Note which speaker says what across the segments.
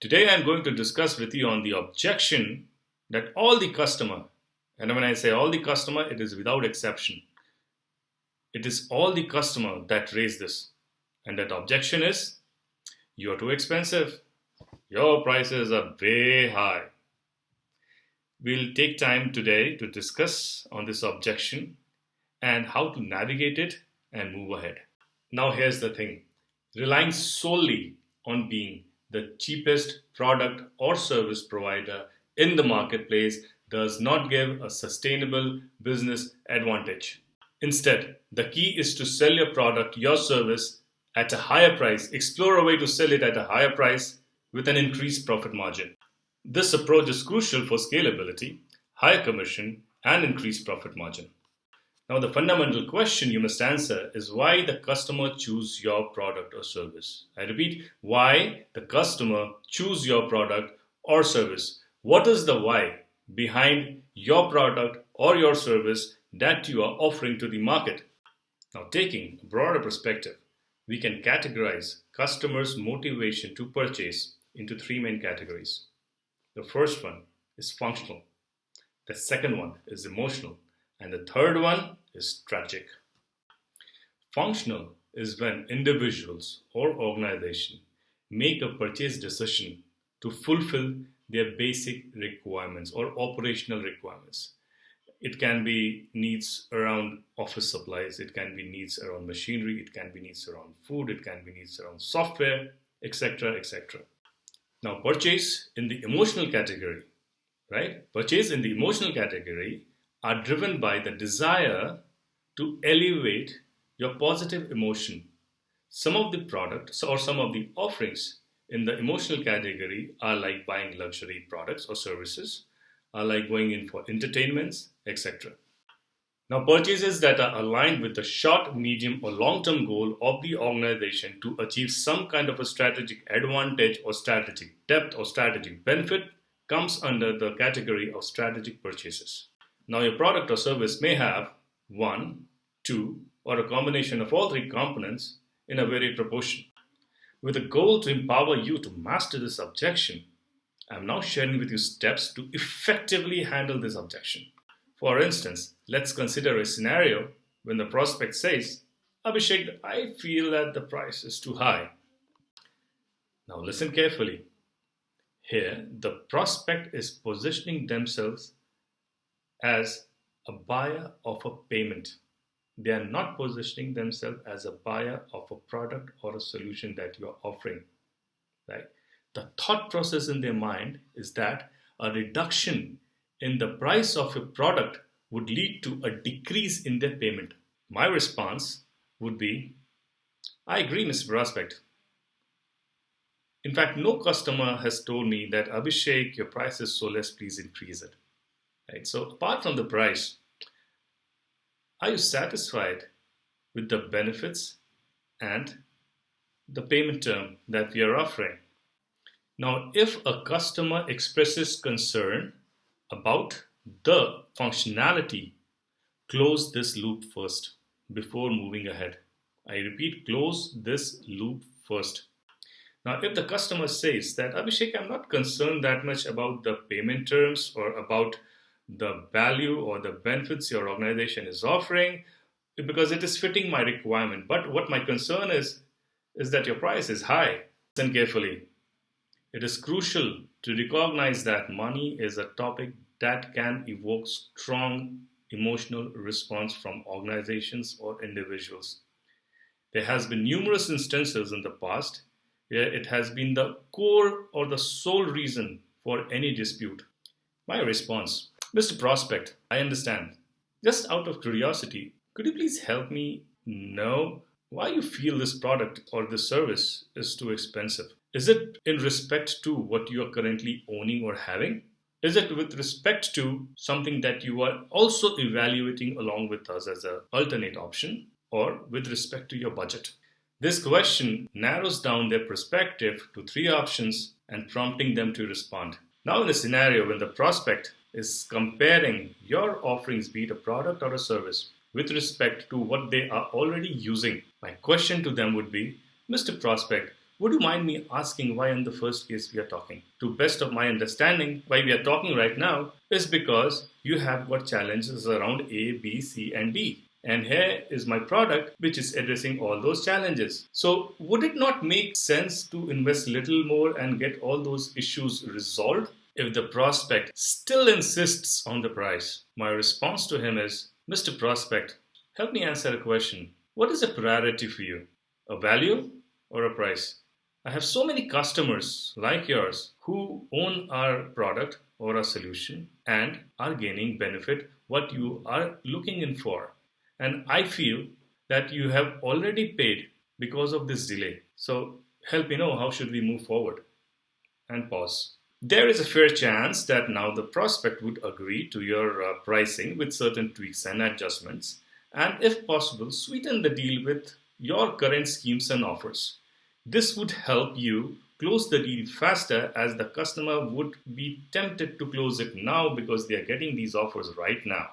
Speaker 1: Today I'm going to discuss with you on the objection that all the customer, and when I say all the customer, it is without exception. It is all the customer that raise this. And that objection is, you're too expensive. Your prices are way high. We'll take time today to discuss on this objection and how to navigate it and move ahead. Now here's the thing. Relying solely on being the cheapest product or service provider in the marketplace does not give a sustainable business advantage. Instead, the key is to sell your product, your service at a higher price. Explore a way to sell it at a higher price with an increased profit margin. This approach is crucial for scalability, higher commission, and increased profit margin. Now, the fundamental question you must answer is why the customer choose your product or service. I repeat, why the customer choose your product or service. What is the why behind your product or your service that you are offering to the market? Now, taking a broader perspective, we can categorize customers' motivation to purchase into three main categories. The first one is functional. The second one is emotional. And the third one is strategic. Functional is when individuals or organizations make a purchase decision to fulfill their basic requirements or operational requirements. It can be needs around office supplies, it can be needs around machinery, it can be needs around food, it can be needs around software, etc. etc. Now, purchase in the emotional category, right? Purchase in the emotional category are driven by the desire to elevate your positive emotion. Some of the products or some of the offerings in the emotional category are like buying luxury products or services, are like going in for entertainments, etc. Now, purchases that are aligned with the short, medium, or long-term goal of the organization to achieve some kind of a strategic advantage or strategic depth or strategic benefit comes under the category of strategic purchases. Now, your product or service may have one, two, or a combination of all three components in a varied proportion. With a goal to empower you to master this objection, I am now sharing with you steps to effectively handle this objection. For instance, let's consider a scenario when the prospect says, Abhishek, I feel that the price is too high. Now listen carefully. Here, the prospect is positioning themselves as a buyer of a payment. They are not positioning themselves as a buyer of a product or a solution that you are offering. Right? The thought process in their mind is that a reduction in the price of a product would lead to a decrease in their payment. My response would be, I agree, Mr. Prospect. In fact, no customer has told me that, Abhishek, your price is so less, please increase it. Right? So apart from the price, are you satisfied with the benefits and the payment term that we are offering? Now, if a customer expresses concern about the functionality, close this loop first before moving ahead. I repeat, close this loop first. Now, if the customer says that, Abhishek, I'm not concerned that much about the payment terms or about the value or the benefits your organization is offering because it is fitting my requirement. But what my concern is that your price is high. Listen carefully. It is crucial to recognize that money is a topic that can evoke strong emotional response from organizations or individuals. There has been numerous instances in the past where it has been the core or the sole reason for any dispute. My response, Mr. Prospect, I understand. Just out of curiosity, could you please help me know why you feel this product or this service is too expensive? Is it in respect to what you are currently owning or having? Is it with respect to something that you are also evaluating along with us as an alternate option, or with respect to your budget? This question narrows down their perspective to three options and prompting them to respond. Now, in a scenario when the prospect is comparing your offerings, be it a product or a service, with respect to what they are already using, my question to them would be, Mr. Prospect, Would you mind me asking why in the first case we are talking? To best of my understanding, why we are talking right now is because you have got challenges around A, B, C, and D. And here is my product which is addressing all those challenges. So would it not make sense to invest a little more and get all those issues resolved? If the prospect still insists on the price, my response to him is, Mr. Prospect, help me answer a question. What is a priority for you? A value or a price? I have so many customers like yours who own our product or a solution and are gaining benefit what you are looking in for. And I feel that you have already paid because of this delay. So help me know how should we move forward. And pause. There is a fair chance that now the prospect would agree to your pricing with certain tweaks and adjustments, and if possible, sweeten the deal with your current schemes and offers. This would help you close the deal faster, as the customer would be tempted to close it now because they are getting these offers right now.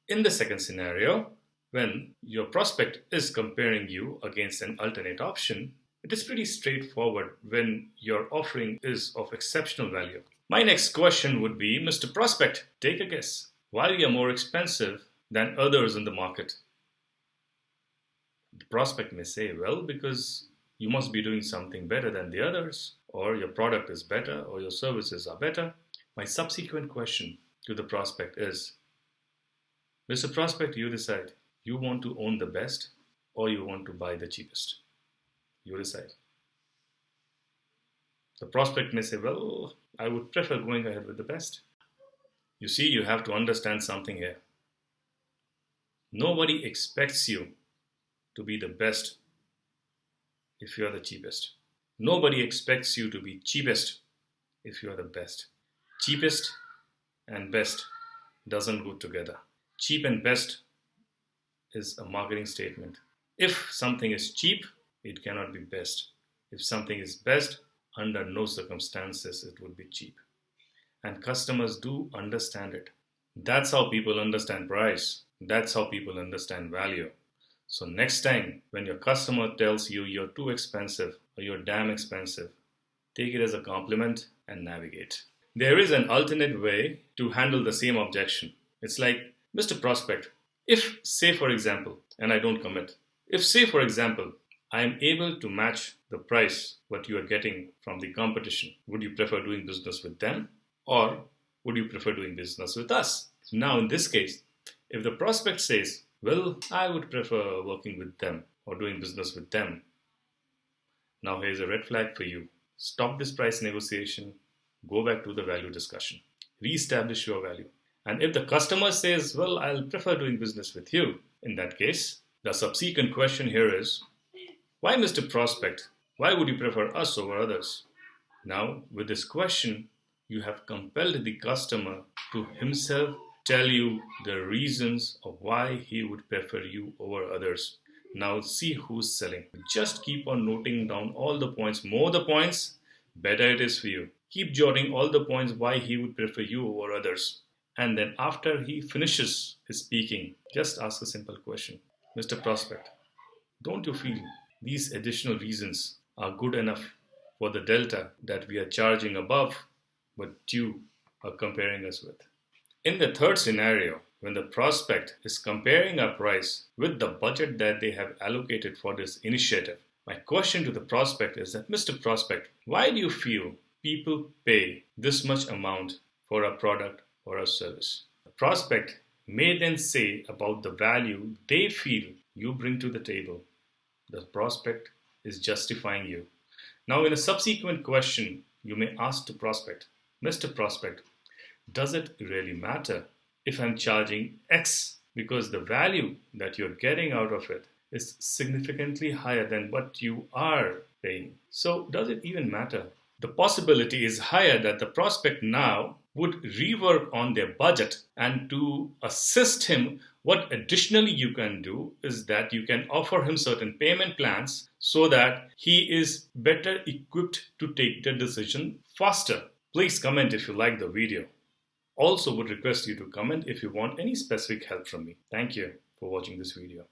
Speaker 1: In the second scenario, when your prospect is comparing you against an alternate option, it is pretty straightforward when your offering is of exceptional value. My next question would be, Mr. Prospect, take a guess. Why we are more expensive than others in the market? The prospect may say, well, because you must be doing something better than the others, or your product is better, or your services are better. My subsequent question to the prospect is, Mr. Prospect, you decide. You want to own the best, or you want to buy the cheapest? You decide. The prospect may say, well, I would prefer going ahead with the best. You see, you have to understand something here. Nobody expects you to be the best if you are the cheapest. Nobody expects you to be cheapest if you are the best. Cheapest and best doesn't go together. Cheap and best is a marketing statement. If something is cheap, it cannot be best. If something is best, under no circumstances it would be cheap. And customers do understand it. That's how people understand price. That's how people understand value. So next time when your customer tells you you're too expensive or you're damn expensive, take it as a compliment and navigate. There is an alternate way to handle the same objection. It's like, Mr. Prospect, if, say for example, and I don't commit, if say for example, I am able to match the price what you are getting from the competition, would you prefer doing business with them, or would you prefer doing business with us? Now in this case, if the prospect says, well, I would prefer working with them or doing business with them, now here's a red flag for you. Stop this price negotiation, go back to the value discussion, reestablish your value. And if the customer says, well, I'll prefer doing business with you, in that case, the subsequent question here is, why, Mr. Prospect? Why would you prefer us over others? Now, with this question, you have compelled the customer to himself tell you the reasons of why he would prefer you over others. Now, see who's selling. Just keep on noting down all the points. More the points, better it is for you. Keep jotting all the points why he would prefer you over others. And then after he finishes his speaking, just ask a simple question. Mr. Prospect, don't you feel these additional reasons are good enough for the delta that we are charging above, but you are comparing us with? In the third scenario, when the prospect is comparing our price with the budget that they have allocated for this initiative, my question to the prospect is that, Mr. Prospect, why do you feel people pay this much amount for a product or a service? The prospect may then say about the value they feel you bring to the table. The prospect is justifying you. Now, in a subsequent question, you may ask the prospect, Mr. Prospect, does it really matter if I'm charging X, because the value that you're getting out of it is significantly higher than what you are paying? So does it even matter? The possibility is higher that the prospect now would rework on their budget, and to assist him, what additionally you can do is that you can offer him certain payment plans so that he is better equipped to take the decision faster. Please comment if you like the video. Also would request you to comment if you want any specific help from me. Thank you for watching this video.